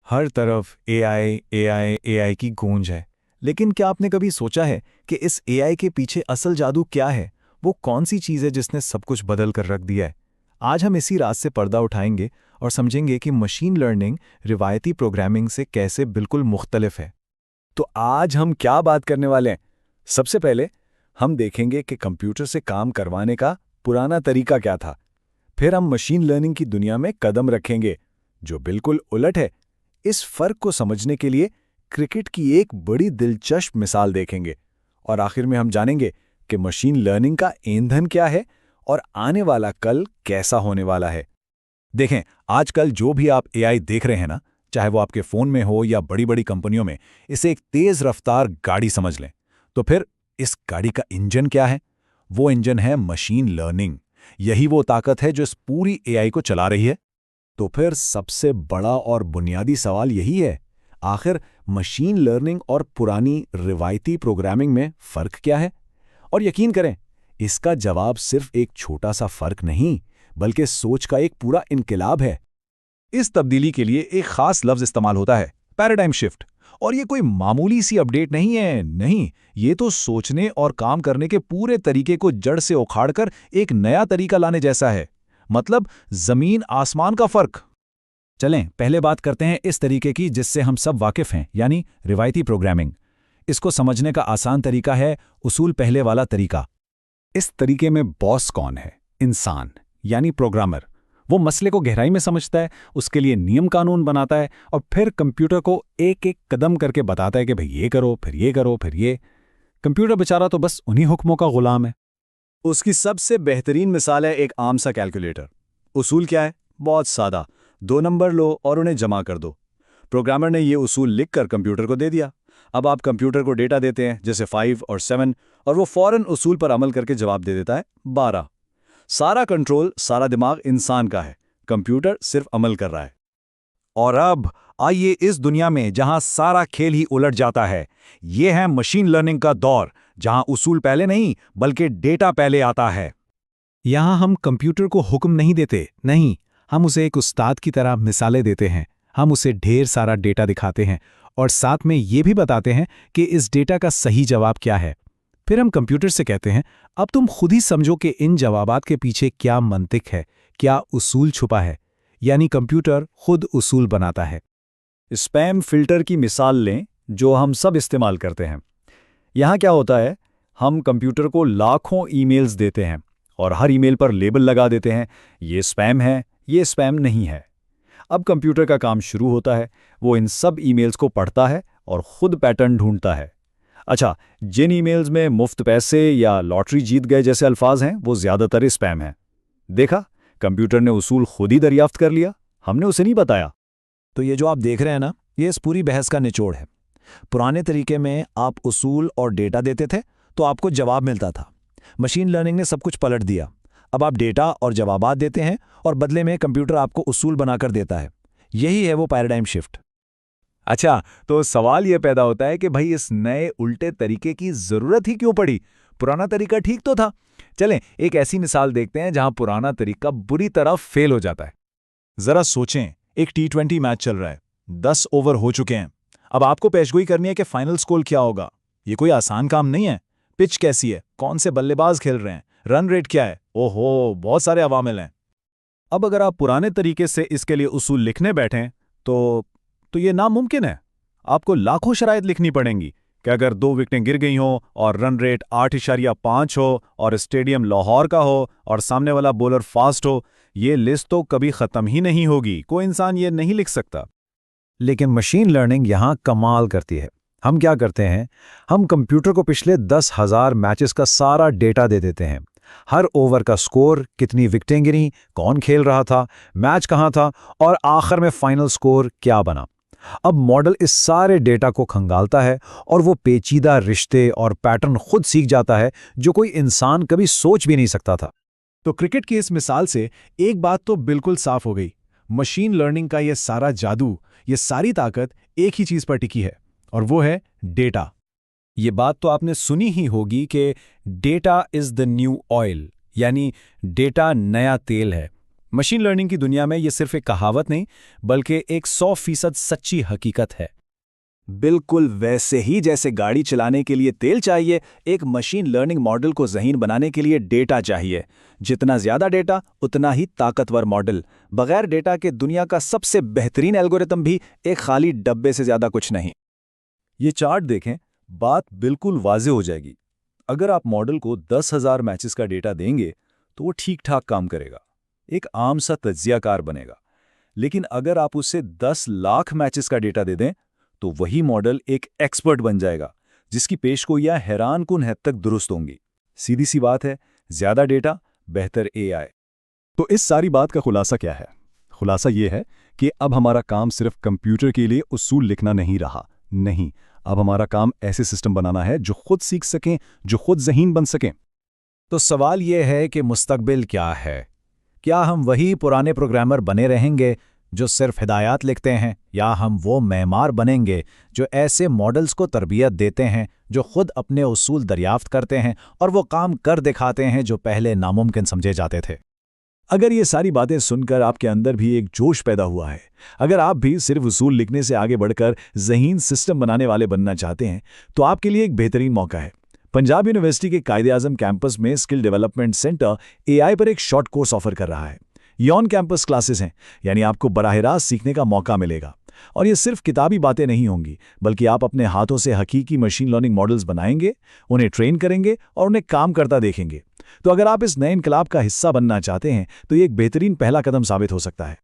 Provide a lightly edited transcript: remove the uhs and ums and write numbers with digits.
हर तरफ AI AI AI की गूंज है। लेकिन क्या आपने कभी सोचा है कि इस एआई के पीछे असल जादू क्या है? वो कौन सी चीज़ है जिसने सब कुछ बदल कर रख दिया है? आज हम इसी रात से पर्दा उठाएंगे और समझेंगे कि मशीन लर्निंग रिवायती प्रोग्रामिंग से कैसे बिल्कुल मुख्तलिफ है। तो आज हम क्या बात करने वाले हैं? सबसे पहले हम देखेंगे कि कंप्यूटर से काम करवाने का पुराना तरीका क्या था। फिर हम मशीन लर्निंग की दुनिया में कदम रखेंगे, जो बिल्कुल उलट है। इस फर्क को समझने के लिए क्रिकेट की एक बड़ी दिलचस्प मिसाल देखेंगे। और आखिर में हम जानेंगे कि मशीन लर्निंग का ईंधन क्या है और आने वाला कल कैसा होने वाला है। देखें, आजकल जो भी आप एआई देख रहे हैं ना, चाहे वो आपके फ़ोन में हो या बड़ी बड़ी कंपनियों में, इसे एक तेज़ रफ्तार गाड़ी समझ लें। तो फिर इस गाड़ी का इंजन क्या है? वो इंजन है मशीन लर्निंग। यही वो ताकत है जो इस पूरी एआई को चला रही है। तो फिर सबसे बड़ा और बुनियादी सवाल यही है, आखिर मशीन लर्निंग और पुरानी रिवायती प्रोग्रामिंग में फ़र्क क्या है? और यकीन करें, इसका जवाब सिर्फ एक छोटा सा फ़र्क नहीं, बल्कि सोच का एक पूरा इनकलाब है। इस तब्दीली के लिए एक खास लफ्ज़ इस्तेमाल होता है, पैराडाइम शिफ्ट। और ये कोई मामूली सी अपडेट नहीं है, नहीं, ये तो सोचने और काम करने के पूरे तरीके को जड़ से उखाड़कर एक नया तरीका लाने जैसा है। मतलब ज़मीन आसमान का फ़र्क। चलें, पहले बात करते हैं इस तरीके की जिससे हम सब वाकिफ़ हैं, यानी रिवायती प्रोग्रामिंग। इसको समझने का आसान तरीका है उसूल पहले वाला तरीका। इस तरीके में बॉस कौन है? इंसान, यानी प्रोग्रामर। वो मसले को गहराई में समझता है, उसके लिए नियम कानून बनाता है और फिर कंप्यूटर को एक एक कदम करके बताता है कि भाई ये करो, फिर ये करो, फिर ये। कंप्यूटर बेचारा तो बस उन्हीं हुक्मों का गुलाम है। उसकी सबसे बेहतरीन मिसाल है एक आम सा कैलकुलेटर। उसूल क्या है? बहुत सादा। 2 नंबर लो और उन्हें जमा कर दो। प्रोग्रामर ने ये उसूल लिखकर कंप्यूटर को दे दिया। अब आप कंप्यूटर को डेटा देते हैं, जैसे 5 और 7, और वो फौरन उसूल पर अमल करके जवाब दे देता है 12। सारा कंट्रोल, सारा दिमाग इंसान का है, कंप्यूटर सिर्फ अमल कर रहा है। और अब आइए इस दुनिया में जहां सारा खेल ही उलट जाता है, ये है मशीन लर्निंग का दौर, जहां उसूल पहले नहीं बल्कि डेटा पहले आता है। यहाँ हम कंप्यूटर को हुक्म नहीं देते, नहीं, हम उसे एक उस्ताद की तरह मिसालें देते हैं। हम उसे ढेर सारा डेटा दिखाते हैं और साथ में ये भी बताते हैं कि इस डेटा का सही जवाब क्या है। फिर हम कंप्यूटर से कहते हैं, अब तुम खुद ही समझो कि इन जवाबात के पीछे क्या मंतिक है, क्या उसूल छुपा है। यानी कंप्यूटर खुद उसूल बनाता है। स्पैम फिल्टर की मिसाल लें, जो हम सब इस्तेमाल करते हैं। यहाँ क्या होता है, हम कंप्यूटर को लाखों ईमेल्स देते हैं और हर ईमेल पर लेबल लगा देते हैं, ये स्पैम है, ये स्पैम नहीं है। अब कंप्यूटर का काम शुरू होता है, वो इन सब ईमेल्स को पढ़ता है और खुद पैटर्न ढूंढता है। अच्छा, जिन ईमेल्स में मुफ्त पैसे या लॉटरी जीत गए जैसे अल्फाज हैं, वो ज़्यादातर स्पैम हैं। देखा, कंप्यूटर ने उसूल खुद ही दरियाफ्त कर लिया, हमने उसे नहीं बताया। तो ये जो आप देख रहे हैं ना, ये इस पूरी बहस का निचोड़ है। पुराने तरीके में आप उसूल और डेटा देते थे तो आपको जवाब मिलता था। मशीन लर्निंग ने सब कुछ पलट दिया। अब आप डेटा और जवाबात देते हैं और बदले में कंप्यूटर आपको उसूल बनाकर देता है। यही है वो पैराडाइम शिफ्ट। अच्छा, तो सवाल ये पैदा होता है कि भाई इस नए उल्टे तरीके की ज़रूरत ही क्यों पड़ी? पुराना तरीका ठीक तो था। चलें, एक ऐसी मिसाल देखते हैं जहां पुराना तरीका बुरी तरह फेल हो जाता है। ज़रा सोचें, एक T20 मैच चल रहा है, 10 ओवर हो चुके हैं। अब आपको पेशगोई करनी है कि फाइनल स्कोर क्या होगा। ये कोई आसान काम नहीं है। पिच कैसी है, कौन से बल्लेबाज खेल रहे हैं, रन रेट क्या है, ओहो, बहुत सारे अवामिल हैं। अब अगर आप पुराने तरीके से इसके लिए उसूल लिखने बैठें तो ये नामुमकिन है। आपको लाखों शराइत लिखनी पड़ेंगी कि अगर 2 विकेटें गिर गई हों और रन रेट 8.5 हो और स्टेडियम लाहौर का हो और सामने वाला बॉलर फास्ट हो, ये लिस्ट तो कभी ख़त्म ही नहीं होगी। कोई इंसान ये नहीं लिख सकता। लेकिन मशीन लर्निंग यहाँ कमाल करती है। हम क्या करते हैं, हम कंप्यूटर को पिछले 10,000 मैचेस का सारा डेटा दे देते हैं। हर ओवर का स्कोर, कितनी विकेटें गिरी, कौन खेल रहा था, मैच कहाँ था और आखिर में फाइनल स्कोर क्या बना। अब मॉडल इस सारे डेटा को खंगालता है और वो पेचीदा रिश्ते और पैटर्न खुद सीख जाता है जो कोई इंसान कभी सोच भी नहीं सकता था। तो क्रिकेट की इस मिसाल से एक बात तो बिल्कुल साफ हो गई, मशीन लर्निंग का ये सारा जादू, ये सारी ताकत एक ही चीज़ पर टिकी है, और वो है डेटा। ये बात तो आपने सुनी ही होगी कि data is the new oil, यानी डेटा नया तेल है। मशीन लर्निंग की दुनिया में ये सिर्फ एक कहावत नहीं, बल्कि एक 100% सच्ची हकीकत है। बिल्कुल वैसे ही जैसे गाड़ी चलाने के लिए तेल चाहिए, एक मशीन लर्निंग मॉडल को ज़हीन बनाने के लिए डेटा चाहिए। जितना ज़्यादा डेटा, उतना ही ताकतवर मॉडल। बगैर डेटा के दुनिया का सबसे बेहतरीन एल्गोरिथम भी एक खाली डब्बे से ज़्यादा कुछ नहीं। ये चार्ट देखें, बात बिल्कुल वाज़ेह हो जाएगी। अगर आप मॉडल को 10,000 मैचेस का डेटा देंगे, तो वो ठीक ठाक काम करेगा, एक आम सा तज्जियाकार बनेगा। लेकिन अगर आप उसे 10 लाख मैचेस का डेटा दे दें, तो वही मॉडल एक एक्सपर्ट बन जाएगा, जिसकी पेशगोइयां हैरानकुन हद तक दुरुस्त होंगी। सीधी सी बात है, ज्यादा डेटा, बेहतर एआई। तो इस सारी बात का खुलासा क्या है? खुलासा ये है कि अब हमारा काम सिर्फ कंप्यूटर के लिए उसूल लिखना नहीं रहा। नहीं, अब हमारा काम ऐसे सिस्टम बनाना है जो खुद सीख सकें, जो खुद ज़हीन बन सकें। तो सवाल ये है कि मुस्तकबिल क्या है? क्या हम वही पुराने प्रोग्रामर बने रहेंगे जो सिर्फ हिदायत लिखते हैं, या हम वो मेमार बनेंगे जो ऐसे मॉडल्स को तरबियत देते हैं जो खुद अपने उसूल दरियाफ्त करते हैं और वो काम कर दिखाते हैं जो पहले नामुमकिन समझे जाते थे? अगर ये सारी बातें सुनकर आपके अंदर भी एक जोश पैदा हुआ है, अगर आप भी सिर्फ उसूल लिखने से आगे बढ़कर ज़हीन सिस्टम बनाने वाले बनना चाहते हैं, तो आपके लिए एक बेहतरीन मौका है। पंजाब यूनिवर्सिटी के कायदे-आज़म कैंपस में स्किल डेवलपमेंट सेंटर एआई पर एक शॉर्ट कोर्स ऑफर कर रहा है। ये ऑन कैंपस क्लासेस हैं, यानी आपको बराह रास्त सीखने का मौका मिलेगा। और ये सिर्फ किताबी बातें नहीं होंगी, बल्कि आप अपने हाथों से हकीकी मशीन लर्निंग मॉडल्स बनाएंगे, उन्हें ट्रेन करेंगे और उन्हें काम करता देखेंगे। तो अगर आप इस नए इनकलाब का हिस्सा बनना चाहते हैं, तो ये एक बेहतरीन पहला कदम साबित हो सकता है।